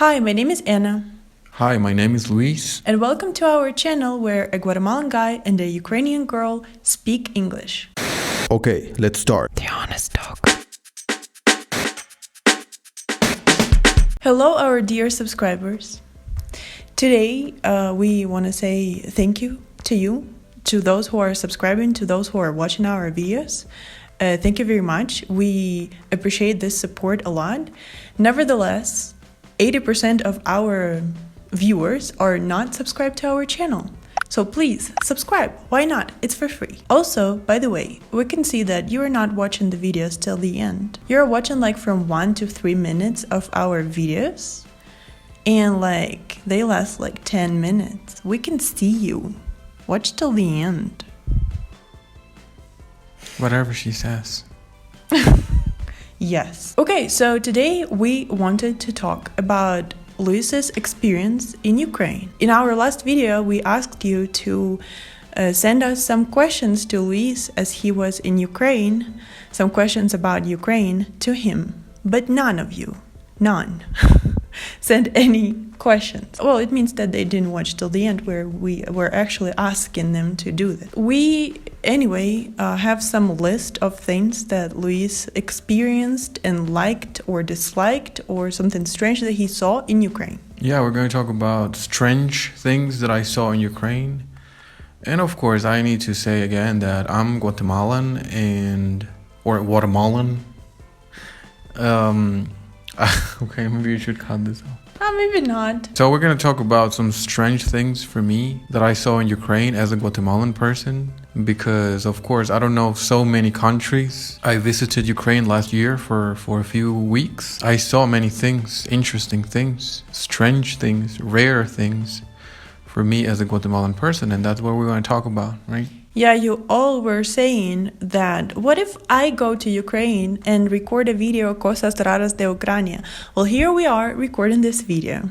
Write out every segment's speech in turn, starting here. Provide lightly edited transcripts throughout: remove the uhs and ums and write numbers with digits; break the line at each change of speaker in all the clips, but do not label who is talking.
Hi, my name is Anna.
Hi, my name is Luis.
And welcome to our channel where a Guatemalan guy and a Ukrainian girl speak English.
Okay, let's start.
The honest talk. Hello, our dear subscribers. Today, we want to say thank you, to those who are subscribing, to those who are watching our videos. Thank you very much. We appreciate this support a lot. Nevertheless, 80% of our viewers are not subscribed to our channel. So please subscribe. Why not? It's for free. Also, by the way, we can see that you are not watching the videos till the end. You're watching like from 1 to 3 minutes of our videos. And they last like 10 minutes. We can see you. Watch till the end.
Whatever she says.
Yes. Okay, so today we wanted to talk about Luis's experience in Ukraine. In our last video, we asked you to send us some questions to Luis as he was in Ukraine, some questions about Ukraine to him, but none of you, sent any questions. Well, it means that they didn't watch till the end where we were actually asking them to do that. We, anyway, have some list of things that Luis experienced and liked or disliked or something strange that he saw in Ukraine.
Yeah, we're going to talk about strange things that I saw in Ukraine. And of course, I need to say again that I'm Guatemalan or Guatemalan. Okay, maybe you should cut this off.
Maybe not.
So we're going to talk about some strange things for me that I saw in Ukraine as a Guatemalan person. Because, of course, I don't know so many countries. I visited Ukraine last year for a few weeks. I saw many things, interesting things, strange things, rare things for me as a Guatemalan person. And that's what we're going to talk about, right?
Yeah, you all were saying that, what if I go to Ukraine and record a video, Cosas Raras de Ucrania? Well, here we are recording this video.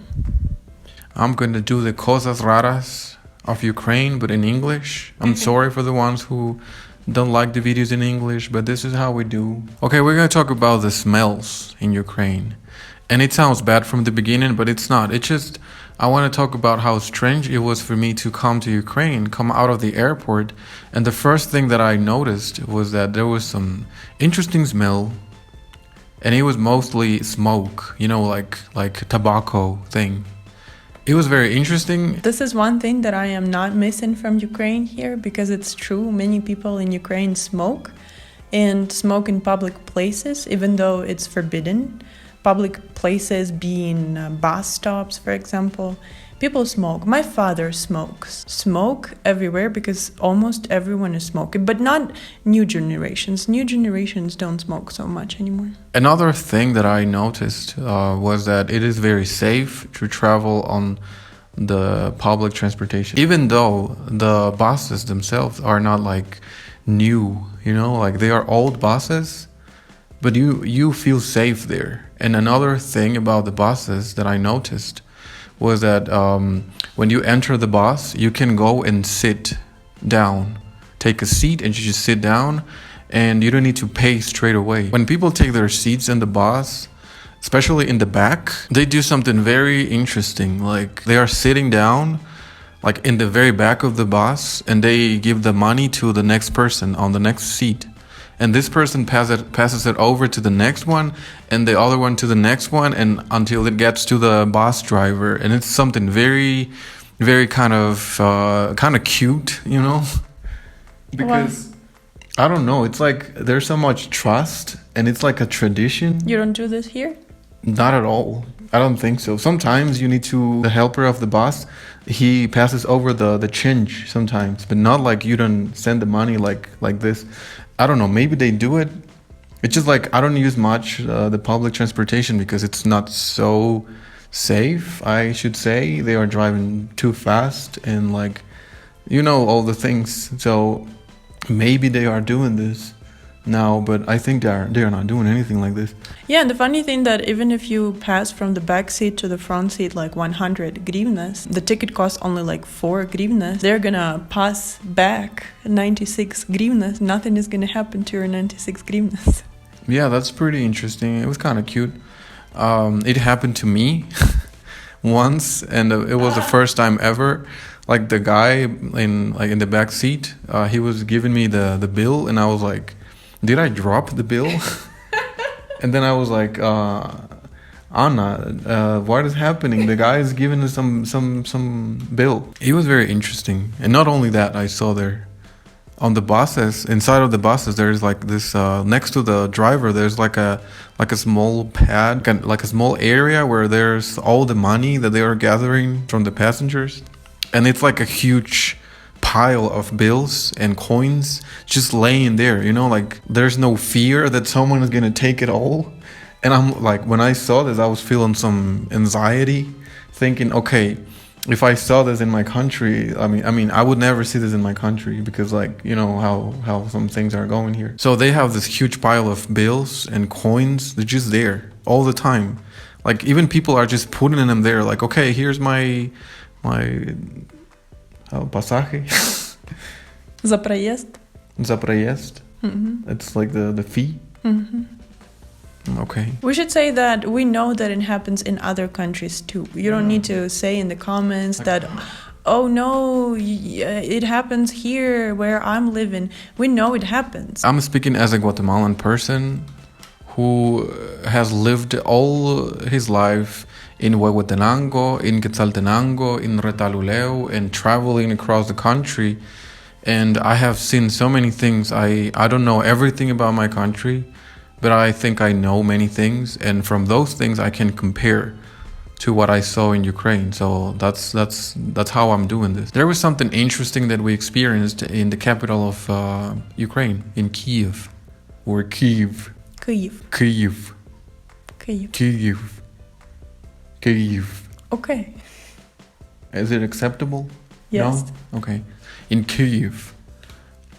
I'm going to do the Cosas Raras of Ukraine, but in English. I'm sorry for the ones who don't like the videos in English, but this is how we do. Okay, we're going to talk about the smells in Ukraine. And it sounds bad from the beginning, but it's not. It's just, I want to talk about how strange it was for me to come to Ukraine, come out of the airport. And the first thing that I noticed was that there was some interesting smell. And it was mostly smoke, like tobacco thing. It was very interesting.
This is one thing that I am not missing from Ukraine here, because it's true. Many people in Ukraine smoke, and smoke in public places, even though it's forbidden. Public places being bus stops, for example. People smoke. My father smokes. Smoke everywhere because almost everyone is smoking, but not new generations. New generations don't smoke so much anymore.
Another thing that I noticed was that it is very safe to travel on the public transportation. Even though the buses themselves are not like new, they are old buses, but you feel safe there. And another thing about the buses that I noticed was that when you enter the bus, you can go and sit down, take a seat and you just sit down, and you don't need to pay straight away. When people take their seats in the bus, especially in the back, they do something very interesting. Like they are sitting down, like in the very back of the bus, and they give the money to the next person on the next seat. And this person passes it over to the next one, and the other one to the next one, and until it gets to the bus driver. And it's something very, very kind of cute, Because I don't know, it's like there's so much trust, and it's like a tradition.
You don't do this here?
Not at all. I don't think so. Sometimes you need to, the helper of the bus, he passes over the change sometimes, but not like you don't send the money like this. I don't know, maybe they do it. It's just like I don't use much the public transportation because it's not so safe, I should say. They are driving too fast and all the things. So maybe they are doing this now, but I think they are not doing anything like this.
Yeah, and the funny thing that even if you pass from the back seat to the front seat 100 grivnas, the ticket costs only 4 grivnas. They're gonna pass back 96 grivnas. Nothing is gonna happen to your 96 grivnas.
Yeah, that's pretty interesting. It was kind of cute. It happened to me. once, and it was the first time ever. Like the guy in the back seat, he was giving me the bill, and I was like, "Did I drop the bill?" And then I was like, "Anna, what is happening? The guy is giving us some bill." It was very interesting, and not only that, I saw there on the buses, inside of the buses, there's like this next to the driver, there's like a small pad, like a small area where there's all the money that they are gathering from the passengers, and it's like a huge pile of bills and coins just laying there, you know, like there's no fear that someone is gonna take it all. And I'm like, when I saw this, I was feeling some anxiety, thinking, okay, if I saw this in my country, I mean, I would never see this in my country, because, like, you know how some things are going here. So they have this huge pile of bills and coins. They're just there all the time. Like, even people are just putting them there. Like, okay, here's my pasaje.
За проезд.
За проезд. Mm-hmm. It's like the fee. Mm-hmm. Okay.
We should say that we know that it happens in other countries too. You don't need to say in the comments that, oh no, it happens here where I'm living. We know it happens.
I'm speaking as a Guatemalan person who has lived all his life in Huehuetenango, in Quetzaltenango, in Retaluleu, and traveling across the country. And I have seen so many things. I don't know everything about my country, but I think I know many things, and from those things I can compare to what I saw in Ukraine. So that's how I'm doing this. There was something interesting that we experienced in the capital of Ukraine, in Kiev, or Kiev.
Kyiv.
Kyiv.
Kyiv.
Kyiv. Kyiv.
Okay.
Is it acceptable?
Yes.
No? Okay. In Kyiv.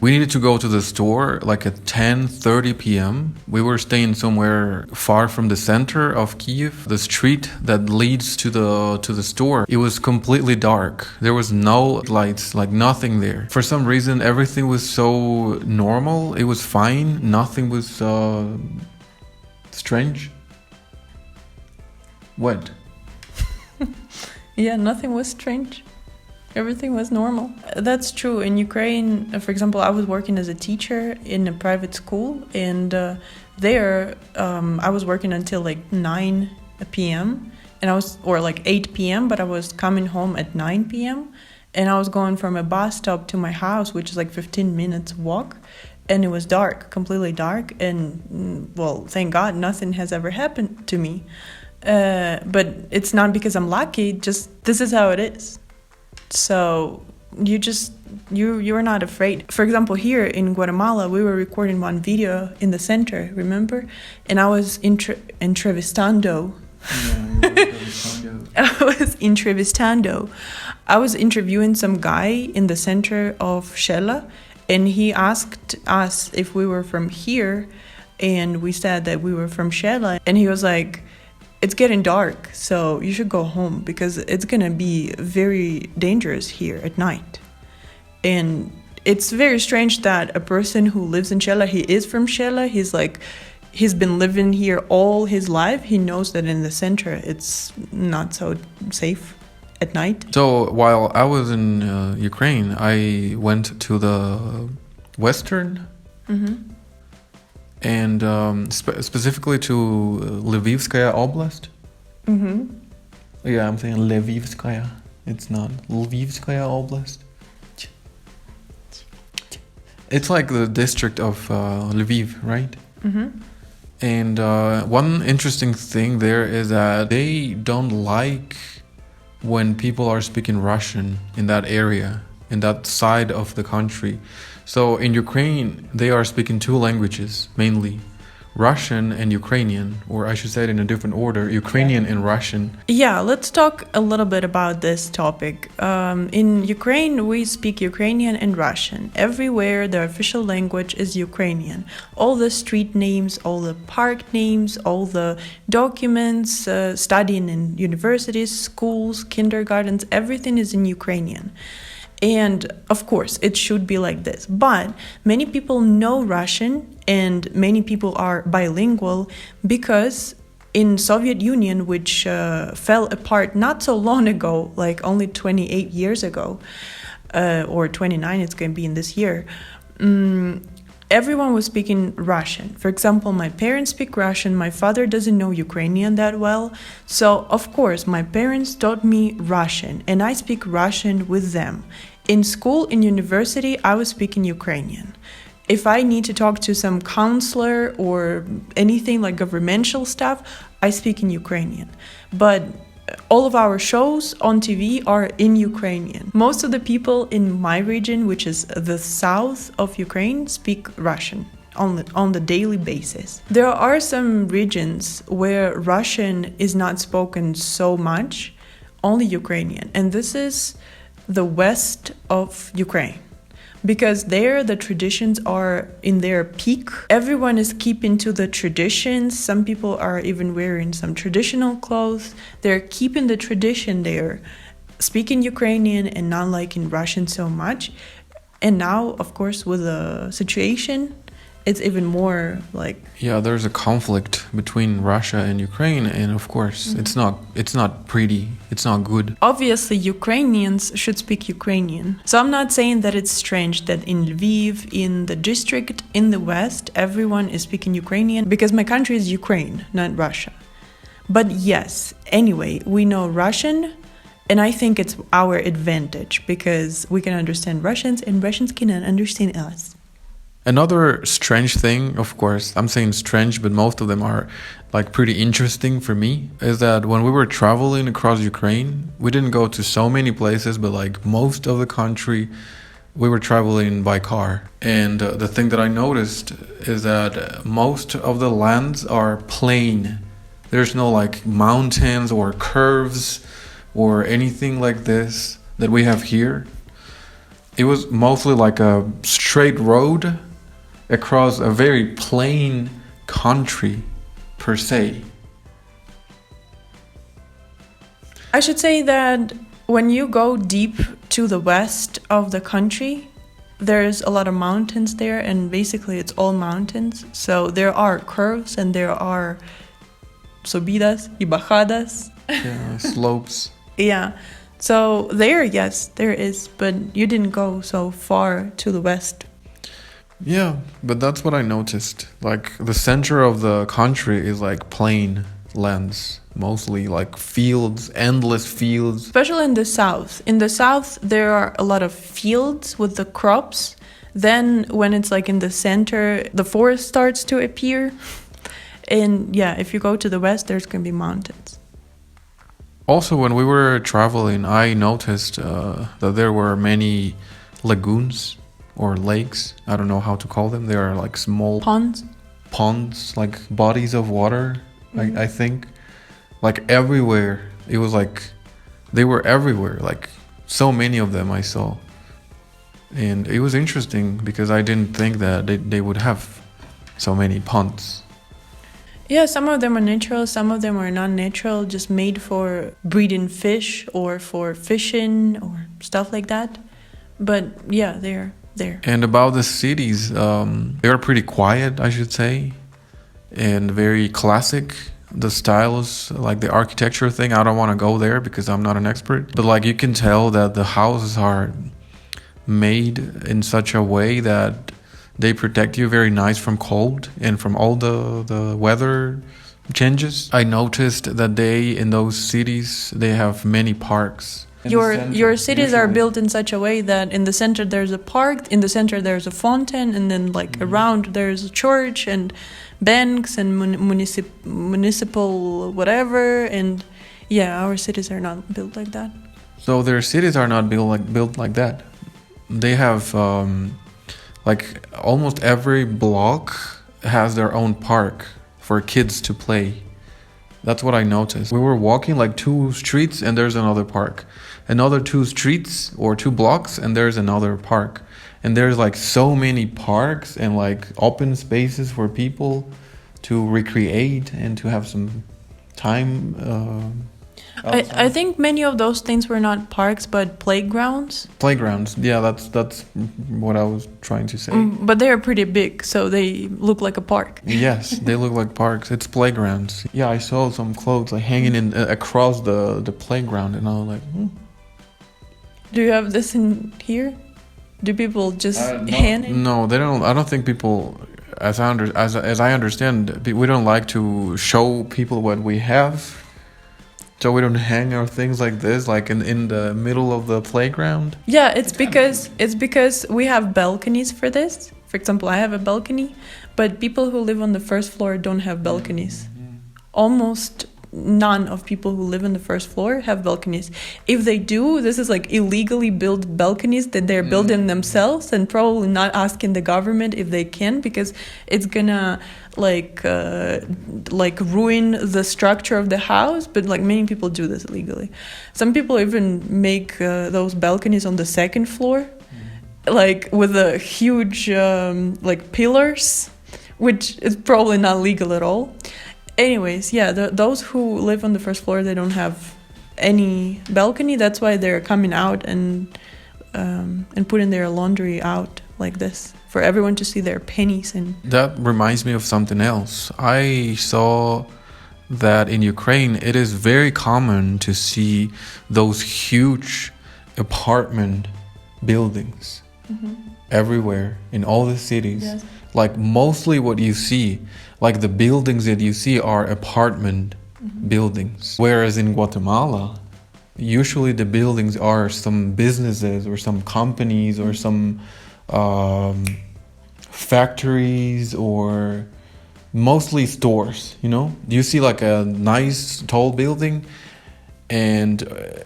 We needed to go to the store like at 10:30 p.m. We were staying somewhere far from the center of Kiev. The street that leads to the store, it was completely dark. There was no lights, like nothing there. For some reason, everything was so normal. It was fine. Nothing was strange. What?
Yeah, nothing was strange. Everything was normal. That's true. In Ukraine, for example, I was working as a teacher in a private school, and there I was working until like 9 p.m. or like 8 p.m., but I was coming home at 9 p.m. and I was going from a bus stop to my house, which is like 15 minutes walk, and it was dark, completely dark, and well, thank God nothing has ever happened to me. But it's not because I'm lucky, just this is how it is. So you're not afraid. For example, here in Guatemala, we were recording one video in the center, remember? And I was entrevistando. I was interviewing some guy in the center of Shela, and he asked us if we were from here, and we said that we were from Shela, and he was like, it's getting dark, so you should go home because it's gonna be very dangerous here at night. And it's very strange that a person who lives in Shela, he is from Shela, he's been living here all his life. He knows that in the center it's not so safe at night.
So while I was in Ukraine, I went to the western and specifically to Lvivskaya Oblast. Yeah, I'm saying Lvivskaya. It's not Lvivskaya Oblast. It's like the district of Lviv, right? And one interesting thing there is that they don't like when people are speaking Russian in that area, in that side of the country. So in Ukraine, they are speaking two languages, mainly Russian and Ukrainian, or I should say it in a different order, Ukrainian and Russian.
Yeah, let's talk a little bit about this topic. In Ukraine, we speak Ukrainian and Russian. Everywhere, the official language is Ukrainian. All the street names, all the park names, all the documents, studying in universities, schools, kindergartens, everything is in Ukrainian. And of course, it should be like this. But many people know Russian and many people are bilingual because in Soviet Union, which fell apart not so long ago, like only 28 years ago, or 29, it's going to be in this year, everyone was speaking Russian. For example, my parents speak Russian. My father doesn't know Ukrainian that well. So, of course, my parents taught me Russian, and I speak Russian with them. In school, in university, I was speaking Ukrainian. If I need to talk to some counselor or anything like governmental stuff, I speak in Ukrainian. But all of our shows on TV are in Ukrainian. Most of the people in my region, which is the south of Ukraine, speak Russian on the daily basis. There are some regions where Russian is not spoken so much, only Ukrainian. And this is the west of Ukraine. Because there the traditions are in their peak. Everyone is keeping to the traditions. Some people are even wearing some traditional clothes. They're keeping the tradition there, speaking Ukrainian and not liking Russian so much. And now, of course, with the situation, it's even more like...
Yeah, there's a conflict between Russia and Ukraine, and of course, it's not pretty, it's not good.
Obviously, Ukrainians should speak Ukrainian. So I'm not saying that it's strange that in Lviv, in the district, in the west, everyone is speaking Ukrainian, because my country is Ukraine, not Russia. But yes, anyway, we know Russian, and I think it's our advantage, because we can understand Russians, and Russians cannot understand us.
Another strange thing, of course, I'm saying strange, but most of them are like pretty interesting for me, is that when we were traveling across Ukraine, we didn't go to so many places, but like most of the country, we were traveling by car. And the thing that I noticed is that most of the lands are plain. There's no like mountains or curves or anything like this that we have here. It was mostly like a straight road across a very plain country per se.
I should say that when you go deep to the west of the country, there's a lot of mountains there, and basically it's all mountains. So there are curves and there are subidas y bajadas.
Yeah, slopes.
Yeah. So there, yes, there is, but you didn't go so far to the west.
Yeah, but that's what I noticed. Like the center of the country is like plain lands, mostly like fields, endless fields.
Especially in the south. In the south, there are a lot of fields with the crops. Then when it's like in the center, the forest starts to appear. And yeah, if you go to the west, there's going to be mountains.
Also, when we were traveling, I noticed that there were many lagoons or lakes. I don't know how to call them. They are like small ponds, like bodies of water, I think. Like everywhere. It was like, they were everywhere. Like so many of them I saw. And it was interesting because I didn't think that they would have so many ponds.
Yeah, some of them are natural, some of them are non-natural, just made for breeding fish or for fishing or stuff like that. But yeah, they're there.
And about the cities, they are pretty quiet, I should say, and very classic. The styles, like the architecture thing, I don't want to go there because I'm not an expert. But like you can tell that the houses are made in such a way that they protect you very nice from cold and from all the weather changes. I noticed that in those cities, they have many parks.
Your cities are built in such a way that in the center there's a park, in the center there's a fountain, and then like around there's a church and banks and municipal whatever. And yeah, our cities are not built like that.
So their cities are not built like that. They have like almost every block has their own park for kids to play. That's what I noticed. We were walking like 2 streets and there's another park. Another 2 streets or 2 blocks and there's another park. And there's like so many parks and like open spaces for people to recreate and to have some time.
I think many of those things were not parks but playgrounds.
Playgrounds. Yeah, that's what I was trying to say.
But they are pretty big, so they look like a park.
Yes, they look like parks. It's playgrounds. Yeah, I saw some clothes like hanging in across the playground, and I was like,
Do you have this in here? Do people just hand it?
No, they don't. I don't think people, as I understand, we don't like to show people what we have. So we don't hang our things like this, like in the middle of the playground.
Yeah, it's because we have balconies for this. For example, I have a balcony, but people who live on the first floor don't have balconies. Almost none of people who live on the first floor have balconies. If they do, this is like illegally built balconies that they're building themselves and probably not asking the government if they can, because it's gonna like ruin the structure of the house. But like many people do this illegally. Some people even make those balconies on the second floor, like with a huge like pillars, which is probably not legal at all. Anyways, yeah, those who live on the first floor, they don't have any balcony. That's why they're coming out and putting their laundry out like this for everyone to see their pennies. And
that reminds me of something else. I saw that in Ukraine, it is very common to see those huge apartment buildings everywhere in all the cities.
Yes.
Like mostly what you see, like the buildings that you see are apartment buildings. Whereas in Guatemala, usually the buildings are some businesses or some companies or some factories or mostly stores, you know? You see like a nice tall building, and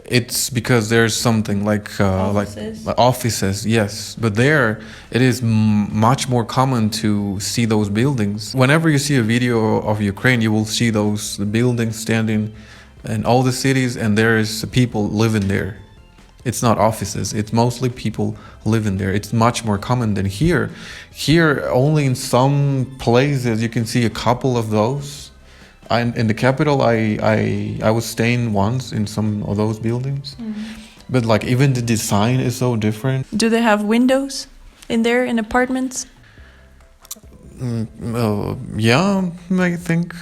it's because there's something like offices, yes. But there, it is much more common to see those buildings. Whenever you see a video of Ukraine, you will see those buildings standing in all the cities, and there is people living there. It's not offices, it's mostly people living there. It's much more common than here. Here, only in some places you can see a couple of those. In the capital, I was staying once in some of those buildings, but like even the design is so different.
Do they have windows in there in apartments?
Yeah, I think.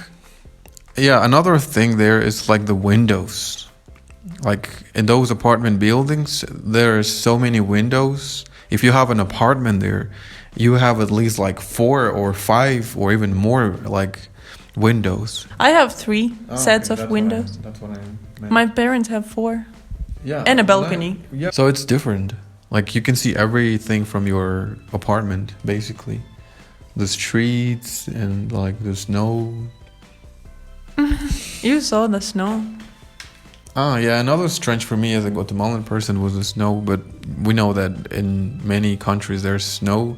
Yeah, another thing there is like the windows. Like in those apartment buildings, there are so many windows. If you have an apartment there, you have at least like 4 or 5 or even more like windows.
I have 3 sets of windows.
That's what I meant.
My parents have 4.
Yeah,
and a balcony.
Yeah. So it's different. Like you can see everything from your apartment, basically. The streets and like the snow.
You saw the snow.
Yeah, another strange for me as a Guatemalan person was the snow, but we know that in many countries there's snow.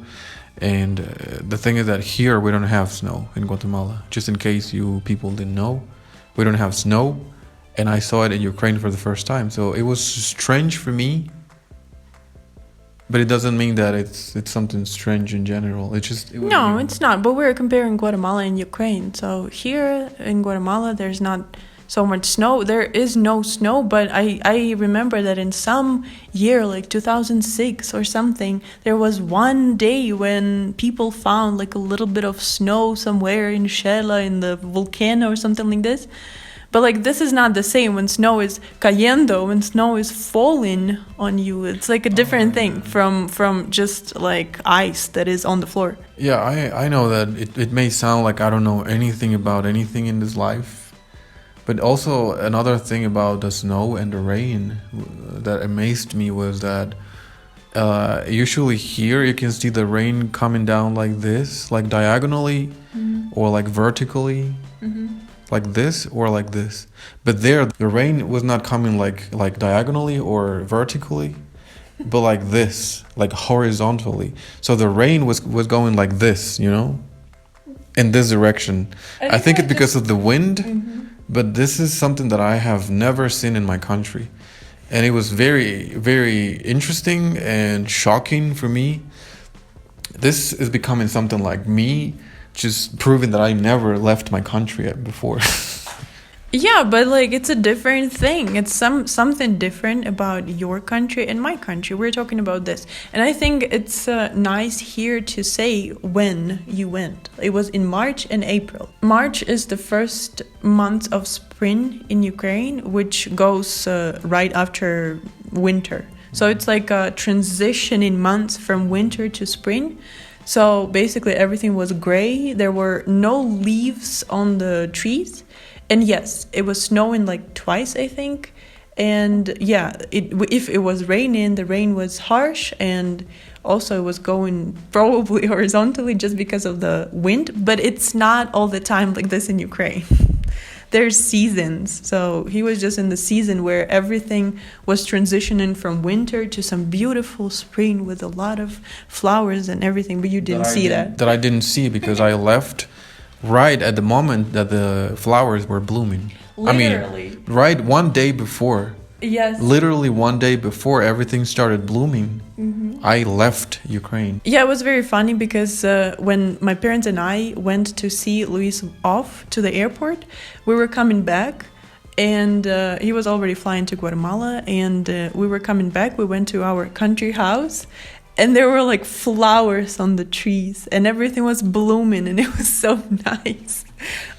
And the thing is that here we don't have snow in Guatemala. Just in case you people didn't know, we don't have snow. And I saw it in Ukraine for the first time. So it was strange for me. But it doesn't mean that it's something strange in general.
No, it's not. But we're comparing Guatemala and Ukraine. So here in Guatemala, there's not so much snow. There is no snow, but I remember that in some year, like 2006 or something, there was one day when people found like a little bit of snow somewhere in Shela, in the volcano or something like this. But like this is not the same when snow is cayendo, when snow is falling on you. It's like a different thing from just like ice that is on the floor.
Yeah, I know that it may sound like I don't know anything about anything in this life. But also another thing about the snow and the rain that amazed me was that usually here you can see the rain coming down like this, like diagonally or like vertically, like this or like this. But there the rain was not coming like diagonally or vertically, but like this, like horizontally. So the rain was going like this, you know, in this direction. I think it's because of the wind. But this is something that I have never seen in my country. And it was very, very interesting and shocking for me. This is becoming something like me, just proving that I never left my country before.
Yeah, but like it's a different thing. It's something different about your country and my country. We're talking about this, and I think it's nice here to say when you went. It was in March and April. March is the first month of spring in Ukraine, which goes right after winter. So it's like a transitioning month from winter to spring. So basically everything was gray. There were no leaves on the trees. And yes, it was snowing like twice, I think. And yeah, if it was raining, the rain was harsh, and also it was going probably horizontally just because of the wind. But it's not all the time like this in Ukraine. There's seasons. So he was just in the season where everything was transitioning from winter to some beautiful spring with a lot of flowers and everything. But you didn't see that.
That I didn't see because I left right at the moment that the flowers were blooming.
Literally.
I mean, right one day before.
Yes.
Literally one day before everything started blooming, I left Ukraine.
Yeah, it was very funny because when my parents and I went to see Luis off to the airport, we were coming back, and he was already flying to Guatemala, and we were coming back. We went to our country house, and there were like flowers on the trees, and everything was blooming, and it was so nice.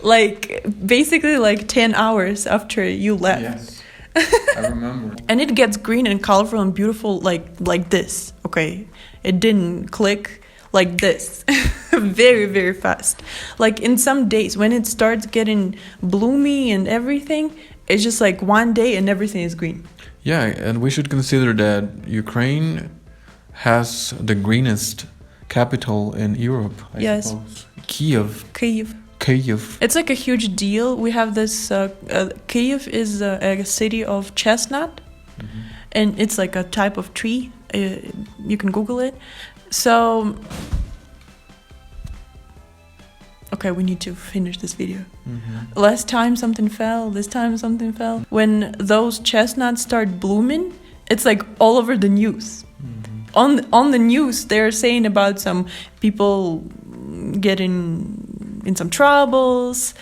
Like basically like 10 hours after you left.
Yes. I remember.
And it gets green and colorful and beautiful like this. Okay, it didn't click like this. Very, very fast. Like in some days when it starts getting bloomy and everything, it's just like one day and everything is green.
Yeah, and we should consider that Ukraine has the greenest capital in Europe, I suppose. Kiev.
It's like a huge deal. We have this Kiev is a city of chestnut, and it's like a type of tree. You can Google it. So okay, we need to finish this video. Last time something fell, this time something fell. When those chestnuts start blooming, it's like all over the news. On the news, they're saying about some people getting in some troubles,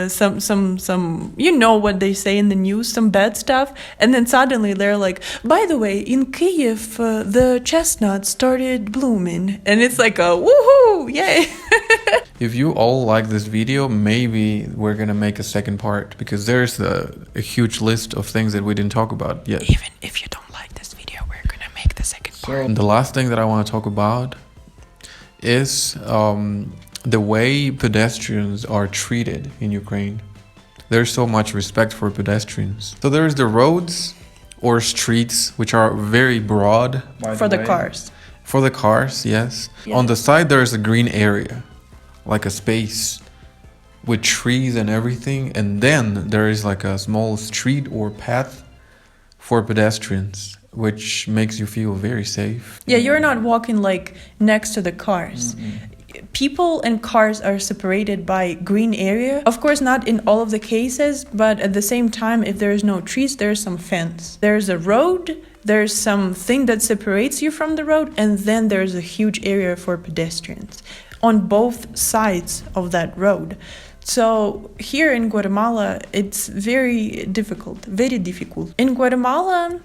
some you know what they say in the news, some bad stuff, and then suddenly they're like, by the way, in Kiev the chestnuts started blooming, and it's like a woohoo, yay.
If you all like this video, maybe we're gonna make a second part, because there's a huge list of things that we didn't talk about yet.
Even if you don't like this video, we're gonna make the second part.
And the last thing that I want to talk about is the way pedestrians are treated in Ukraine. There's so much respect for pedestrians. So there's the roads or streets, which are very broad.
For the cars.
For the cars, yes.
Yeah.
On the side, there's a green area, like a space with trees and everything. And then there is like a small street or path for pedestrians, which makes you feel very safe.
Yeah, you're not walking like next to the cars. People and cars are separated by green area. Of course, not in all of the cases, but at the same time, if there's no trees, there's some fence. There's a road, there's something that separates you from the road, and then there's a huge area for pedestrians on both sides of that road. So here in Guatemala, it's very difficult. In Guatemala,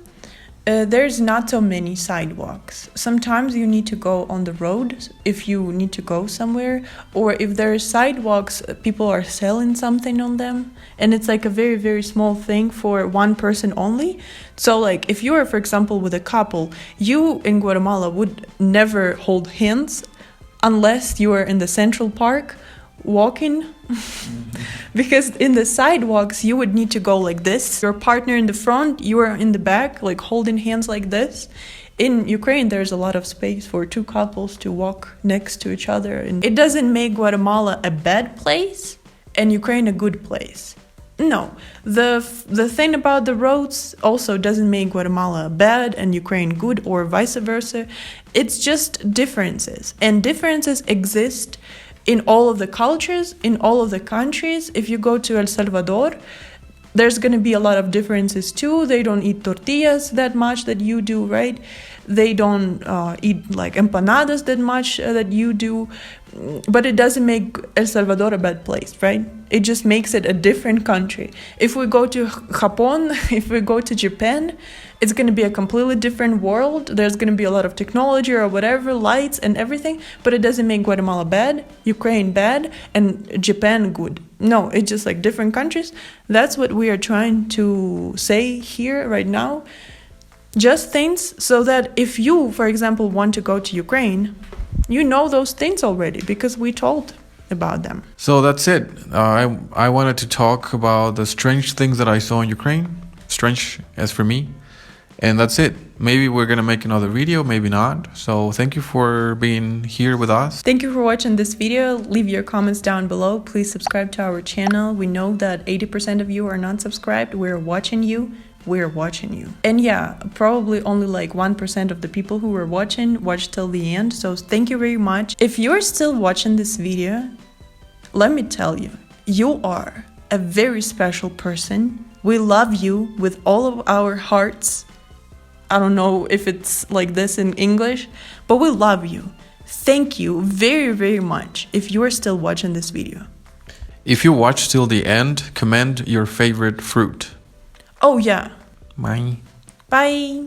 there's not so many sidewalks. Sometimes you need to go on the road if you need to go somewhere, or if there are sidewalks, people are selling something on them, and it's like a very, very small thing for one person only. So like if you are, for example, with a couple, you in Guatemala would never hold hands unless you are in the Central Park walking. Because in the sidewalks you would need to go like this, your partner in the front, you are in the back, like holding hands like this. In Ukraine there's a lot of space for two couples to walk next to each other, and it doesn't make Guatemala a bad place and Ukraine a good place. No, the thing about the roads also doesn't make Guatemala bad and Ukraine good, or vice versa. It's just differences, and differences exist in all of the cultures, in all of the countries. If you go to El Salvador, There's going to be a lot of differences too. They don't eat tortillas that much that you do, right? They don't eat like empanadas that much that you do. But it doesn't make El Salvador a bad place, right? It just makes it a different country. If we go to Japan, if we go to Japan, it's going to be a completely different world. There's going to be a lot of technology or whatever, lights and everything, but it doesn't make Guatemala bad, Ukraine bad, and Japan good. No, it's just like different countries. That's what we are trying to say here right now. Just things so that if you, for example, want to go to Ukraine, you know those things already because we told about them.
So that's it. I wanted to talk about the strange things that I saw in Ukraine. Strange as for me. And that's it. Maybe we're going to make another video, maybe not. So thank you for being here with us.
Thank you for watching this video. Leave your comments down below. Please subscribe to our channel. We know that 80% of you are not subscribed. We're watching you. We're watching you. And yeah, probably only like 1% of the people who were watching watched till the end. So thank you very much. If you're still watching this video, let me tell you, you are a very special person. We love you with all of our hearts. I don't know if it's like this in English, but we love you. Thank you very, very much if you are still watching this video.
If you watch till the end, comment your favorite fruit.
Oh yeah.
Bye.
Bye.